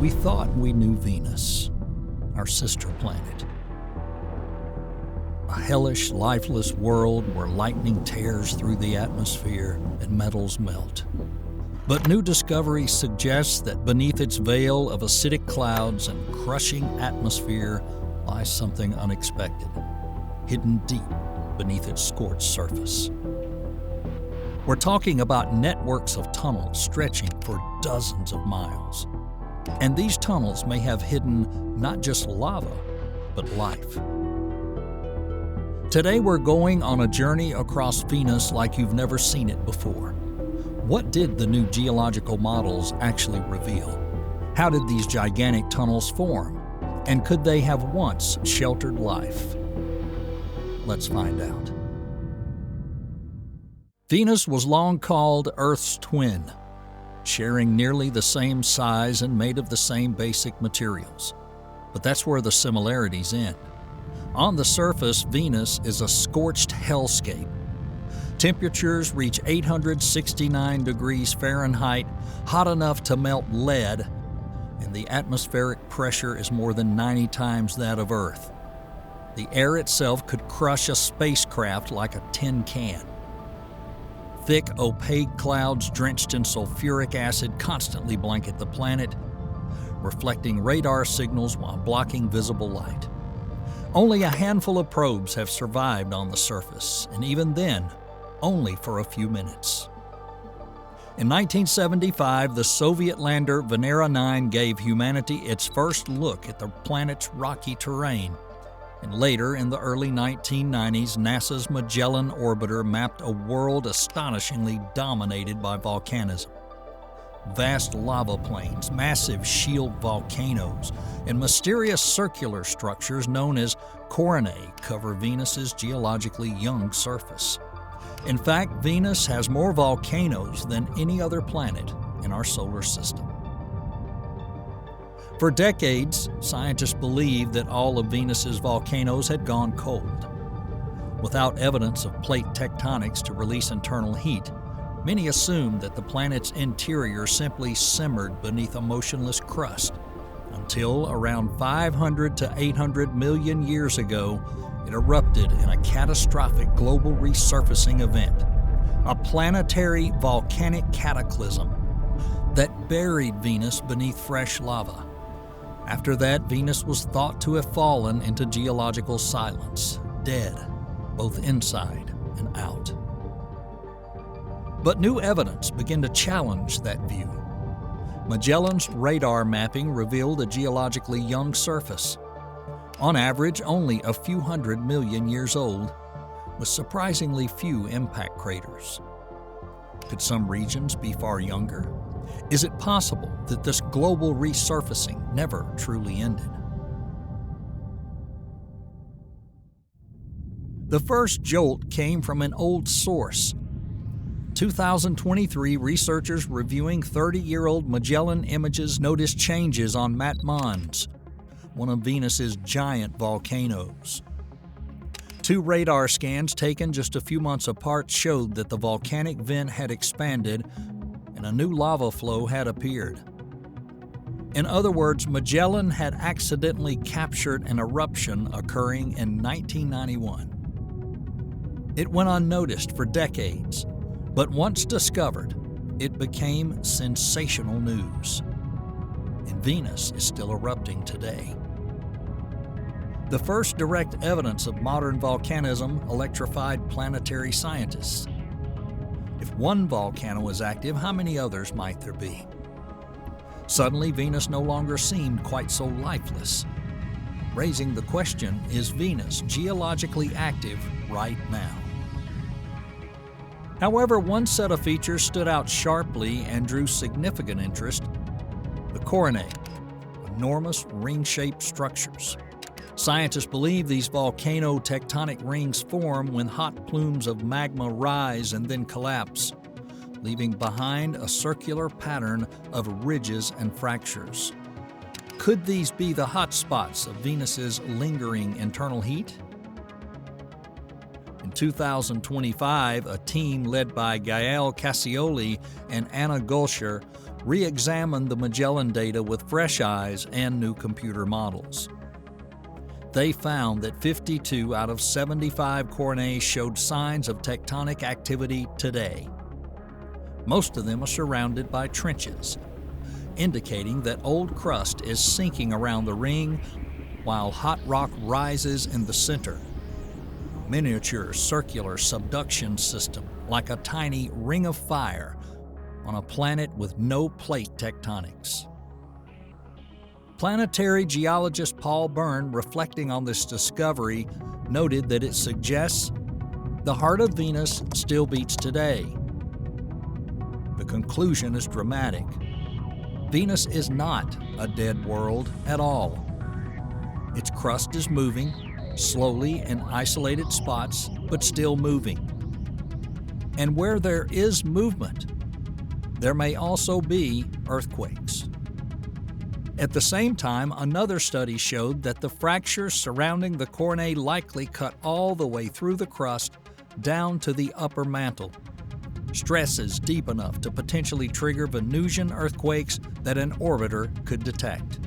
We thought we knew Venus, our sister planet. A hellish, lifeless world where lightning tears through the atmosphere and metals melt. But new discovery suggests that beneath its veil of acidic clouds and crushing atmosphere lies something unexpected, hidden deep beneath its scorched surface. We're talking about networks of tunnels stretching for dozens of miles. And these tunnels may have hidden not just lava, but life. Today we're going on a journey across Venus like you've never seen it before. What did the new geological models actually reveal? How did these gigantic tunnels form? And could they have once sheltered life? Let's find out. Venus was long called Earth's twin, sharing nearly the same size and made of the same basic materials. But that's where the similarities end. On the surface, Venus is a scorched hellscape. Temperatures reach 869 degrees Fahrenheit, hot enough to melt lead, and the atmospheric pressure is more than 90 times that of Earth. The air itself could crush a spacecraft like a tin can. Thick, opaque clouds drenched in sulfuric acid constantly blanket the planet, reflecting radar signals while blocking visible light. Only a handful of probes have survived on the surface, and even then, only for a few minutes. In 1975, the Soviet lander Venera 9 gave humanity its first look at the planet's rocky terrain. And later, in the early 1990s, NASA's Magellan orbiter mapped a world astonishingly dominated by volcanism. Vast lava plains, massive shield volcanoes, and mysterious circular structures known as Coronae cover Venus's geologically young surface. In fact, Venus has more volcanoes than any other planet in our solar system. For decades, scientists believed that all of Venus's volcanoes had gone cold. Without evidence of plate tectonics to release internal heat, many assumed that the planet's interior simply simmered beneath a motionless crust, until around 500 to 800 million years ago, it erupted in a catastrophic global resurfacing event, a planetary volcanic cataclysm that buried Venus beneath fresh lava. After that, Venus was thought to have fallen into geological silence, dead, both inside and out. But new evidence began to challenge that view. Magellan's radar mapping revealed a geologically young surface, on average only a few 100 million years old, with surprisingly few impact craters. Could some regions be far younger? Is it possible that this global resurfacing never truly ended? The first jolt came from an old source. 2023, researchers reviewing 30-year-old Magellan images noticed changes on Mat Mons, one of Venus's giant volcanoes. Two radar scans taken just a few months apart showed that the volcanic vent had expanded and a new lava flow had appeared. In other words, Magellan had accidentally captured an eruption occurring in 1991. It went unnoticed for decades, but once discovered, it became sensational news. And Venus is still erupting today. The first direct evidence of modern volcanism electrified planetary scientists. If one volcano is active, how many others might there be? Suddenly, Venus no longer seemed quite so lifeless, raising the question, is Venus geologically active right now? However, one set of features stood out sharply and drew significant interest: the Coronae, enormous ring-shaped structures. Scientists believe these volcano tectonic rings form when hot plumes of magma rise and then collapse, leaving behind a circular pattern of ridges and fractures. Could these be the hot spots of Venus's lingering internal heat? In 2025, a team led by Gael Cassioli and Anna Gulscher re-examined the Magellan data with fresh eyes and new computer models. They found that 52 out of 75 Coronae showed signs of tectonic activity today. Most of them are surrounded by trenches, indicating that old crust is sinking around the ring while hot rock rises in the center. Miniature circular subduction system, like a tiny ring of fire on a planet with no plate tectonics. Planetary geologist Paul Byrne, reflecting on this discovery, noted that it suggests the heart of Venus still beats today. The conclusion is dramatic. Venus is not a dead world at all. Its crust is moving, slowly in isolated spots, but still moving. And where there is movement, there may also be earthquakes. At the same time, another study showed that the fractures surrounding the Coronae likely cut all the way through the crust down to the upper mantle. Stresses deep enough to potentially trigger Venusian earthquakes that an orbiter could detect.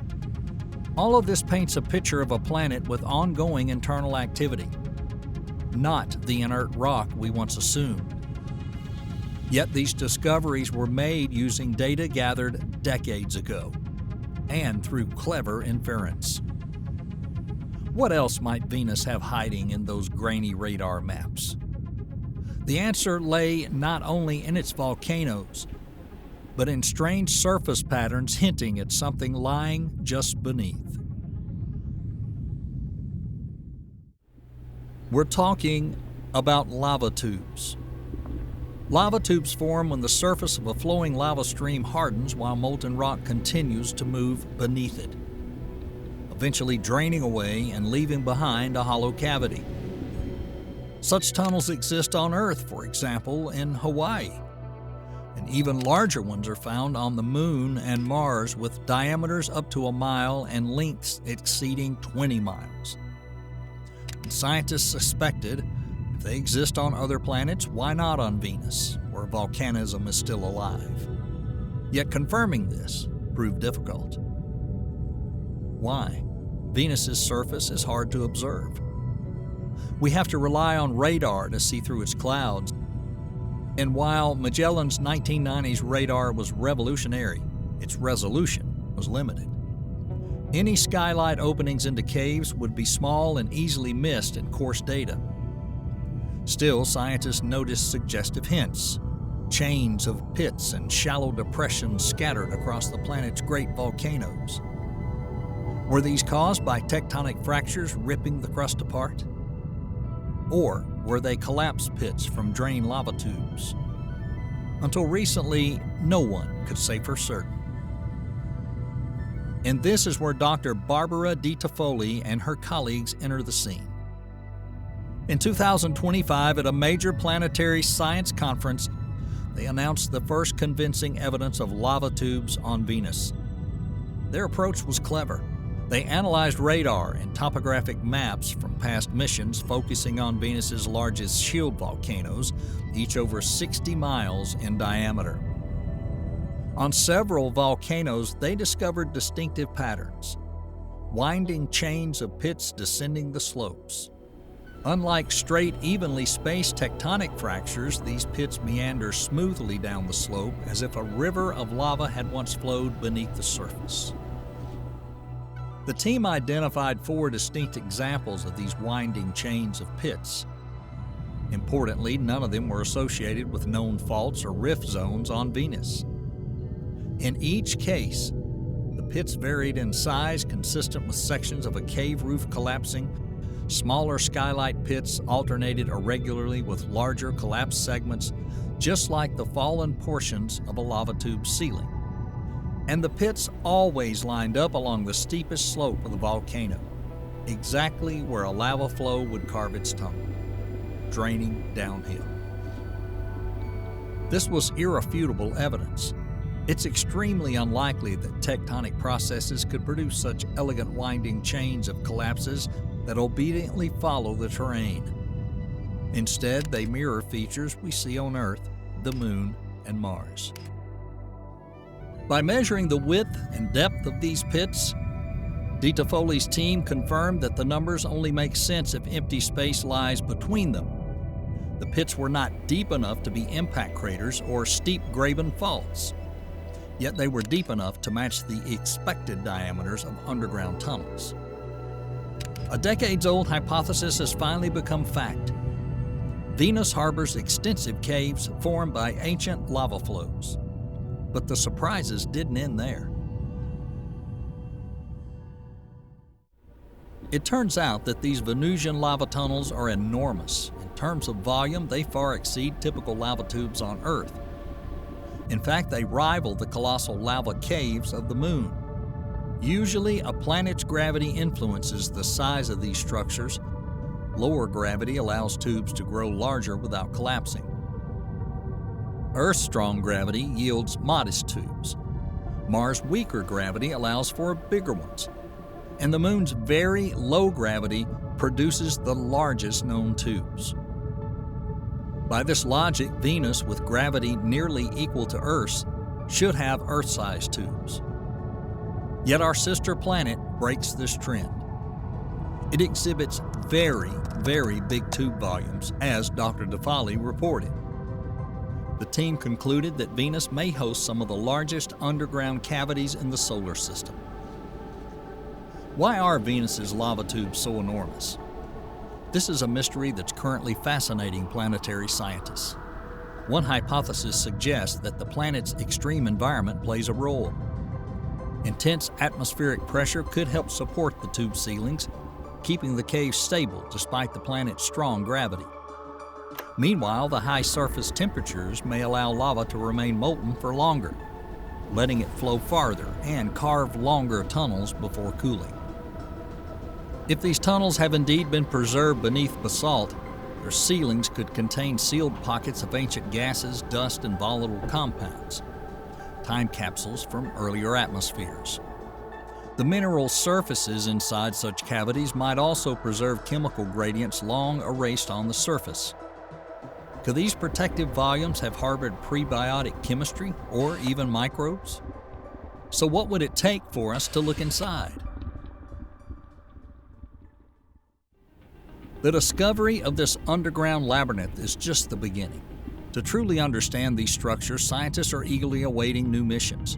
All of this paints a picture of a planet with ongoing internal activity, not the inert rock we once assumed. Yet these discoveries were made using data gathered decades ago, and through clever inference. What else might Venus have hiding in those grainy radar maps? The answer lay not only in its volcanoes, but in strange surface patterns hinting at something lying just beneath. We're talking about lava tubes. Lava tubes form when the surface of a flowing lava stream hardens while molten rock continues to move beneath it, eventually draining away and leaving behind a hollow cavity. Such tunnels exist on Earth, for example, in Hawaii. And even larger ones are found on the Moon and Mars, with diameters up to 1 mile and lengths exceeding 20 miles. And scientists suspected if they exist on other planets, why not on Venus, where volcanism is still alive? Yet confirming this proved difficult. Why? Venus's surface is hard to observe. We have to rely on radar to see through its clouds. And while Magellan's 1990s radar was revolutionary, its resolution was limited. Any skylight openings into caves would be small and easily missed in coarse data. Still, scientists noticed suggestive hints, chains of pits and shallow depressions scattered across the planet's great volcanoes. Were these caused by tectonic fractures ripping the crust apart? Or were they collapse pits from drained lava tubes? Until recently, no one could say for certain. And this is where Dr. Barbara Di Toffoli and her colleagues enter the scene. In 2025, at a major planetary science conference, they announced the first convincing evidence of lava tubes on Venus. Their approach was clever. They analyzed radar and topographic maps from past missions focusing on Venus's largest shield volcanoes, each over 60 miles in diameter. On several volcanoes, they discovered distinctive patterns, winding chains of pits descending the slopes. Unlike straight, evenly spaced tectonic fractures, these pits meander smoothly down the slope as if a river of lava had once flowed beneath the surface. The team identified 4 distinct examples of these winding chains of pits. Importantly, none of them were associated with known faults or rift zones on Venus. In each case, the pits varied in size, consistent with sections of a cave roof collapsing. Smaller skylight pits alternated irregularly with larger collapsed segments, just like the fallen portions of a lava tube ceiling. And the pits always lined up along the steepest slope of the volcano, exactly where a lava flow would carve its tunnel, draining downhill. This was irrefutable evidence. It's extremely unlikely that tectonic processes could produce such elegant winding chains of collapses that obediently follow the terrain. Instead, they mirror features we see on Earth, the Moon, and Mars. By measuring the width and depth of these pits, Di Toffoli's team confirmed that the numbers only make sense if empty space lies between them. The pits were not deep enough to be impact craters or steep graben faults, yet they were deep enough to match the expected diameters of underground tunnels. A decades-old hypothesis has finally become fact. Venus harbors extensive caves formed by ancient lava flows. But the surprises didn't end there. It turns out that these Venusian lava tunnels are enormous. In terms of volume, they far exceed typical lava tubes on Earth. In fact, they rival the colossal lava caves of the Moon. Usually, a planet's gravity influences the size of these structures. Lower gravity allows tubes to grow larger without collapsing. Earth's strong gravity yields modest tubes. Mars' weaker gravity allows for bigger ones. And the Moon's very low gravity produces the largest known tubes. By this logic, Venus, with gravity nearly equal to Earth's, should have Earth-sized tubes. Yet our sister planet breaks this trend. It exhibits very, very big tube volumes, as Dr. Toffoli reported. The team concluded that Venus may host some of the largest underground cavities in the solar system. Why are Venus's lava tubes so enormous? This is a mystery that's currently fascinating planetary scientists. One hypothesis suggests that the planet's extreme environment plays a role. Intense atmospheric pressure could help support the tube ceilings, keeping the cave stable despite the planet's strong gravity. Meanwhile, the high surface temperatures may allow lava to remain molten for longer, letting it flow farther and carve longer tunnels before cooling. If these tunnels have indeed been preserved beneath basalt, their ceilings could contain sealed pockets of ancient gases, dust, and volatile compounds, time capsules from earlier atmospheres. The mineral surfaces inside such cavities might also preserve chemical gradients long erased on the surface. Could these protective volumes have harbored prebiotic chemistry or even microbes? So what would it take for us to look inside? The discovery of this underground labyrinth is just the beginning. To truly understand these structures, scientists are eagerly awaiting new missions.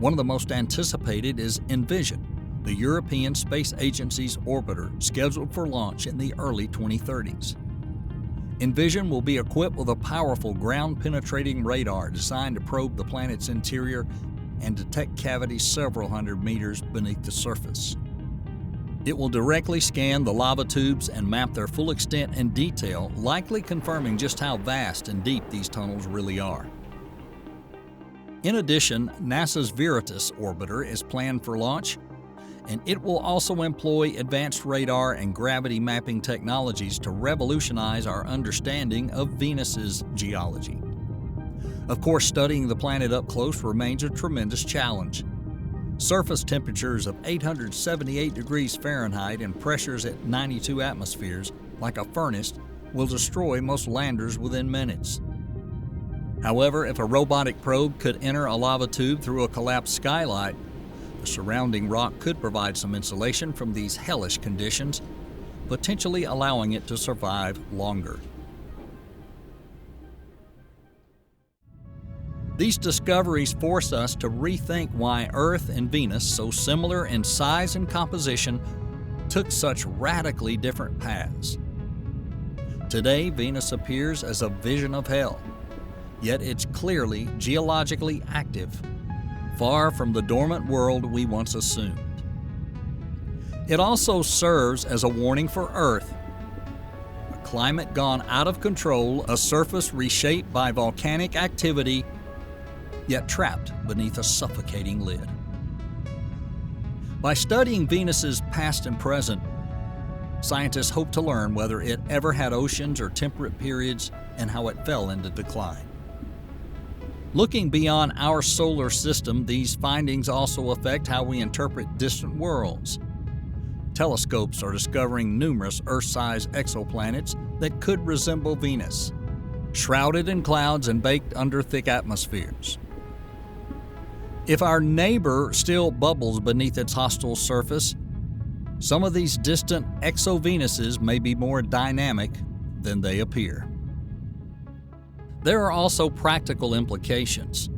One of the most anticipated is Envision, the European Space Agency's orbiter scheduled for launch in the early 2030s. Envision will be equipped with a powerful ground-penetrating radar designed to probe the planet's interior and detect cavities several hundred meters beneath the surface. It will directly scan the lava tubes and map their full extent and detail, likely confirming just how vast and deep these tunnels really are. In addition, NASA's Veritas orbiter is planned for launch, and it will also employ advanced radar and gravity mapping technologies to revolutionize our understanding of Venus's geology. Of course, studying the planet up close remains a tremendous challenge. Surface temperatures of 878 degrees Fahrenheit and pressures at 92 atmospheres, like a furnace, will destroy most landers within minutes. However, if a robotic probe could enter a lava tube through a collapsed skylight, the surrounding rock could provide some insulation from these hellish conditions, potentially allowing it to survive longer. These discoveries force us to rethink why Earth and Venus, so similar in size and composition, took such radically different paths. Today, Venus appears as a vision of hell, yet it's clearly geologically active, far from the dormant world we once assumed. It also serves as a warning for Earth. A climate gone out of control, a surface reshaped by volcanic activity, yet trapped beneath a suffocating lid. By studying Venus's past and present, scientists hope to learn whether it ever had oceans or temperate periods and how it fell into decline. Looking beyond our solar system, these findings also affect how we interpret distant worlds. Telescopes are discovering numerous Earth-sized exoplanets that could resemble Venus, shrouded in clouds and baked under thick atmospheres. If our neighbor still bubbles beneath its hostile surface, some of these distant exovenuses may be more dynamic than they appear. There are also practical implications.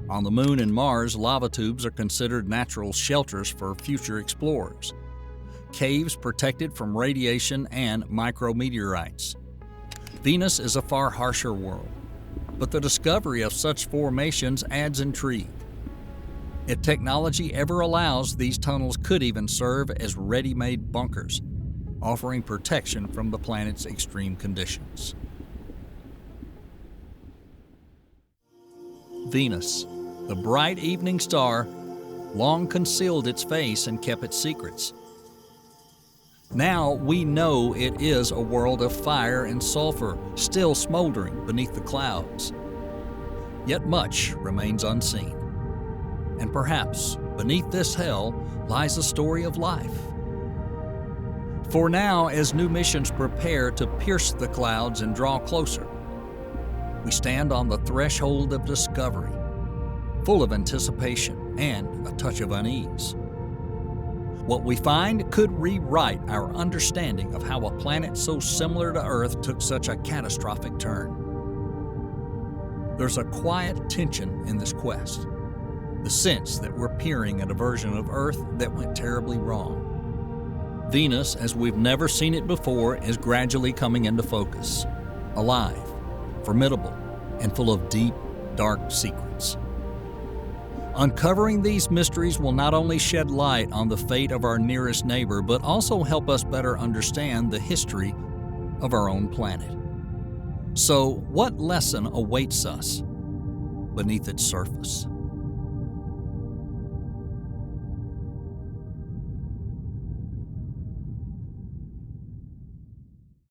On the Moon and Mars, lava tubes are considered natural shelters for future explorers, caves protected from radiation and micrometeorites. Venus is a far harsher world, but the discovery of such formations adds intrigue. If technology ever allows, these tunnels could even serve as ready-made bunkers, offering protection from the planet's extreme conditions. Venus, the bright evening star, long concealed its face and kept its secrets. Now we know it is a world of fire and sulfur, still smoldering beneath the clouds. Yet much remains unseen. And perhaps beneath this hell lies a story of life. For now, as new missions prepare to pierce the clouds and draw closer, we stand on the threshold of discovery, full of anticipation and a touch of unease. What we find could rewrite our understanding of how a planet so similar to Earth took such a catastrophic turn. There's a quiet tension in this quest, the sense that we're peering at a version of Earth that went terribly wrong. Venus, as we've never seen it before, is gradually coming into focus, alive, formidable, and full of deep, dark secrets. Uncovering these mysteries will not only shed light on the fate of our nearest neighbor, but also help us better understand the history of our own planet. So, what lesson awaits us beneath its surface?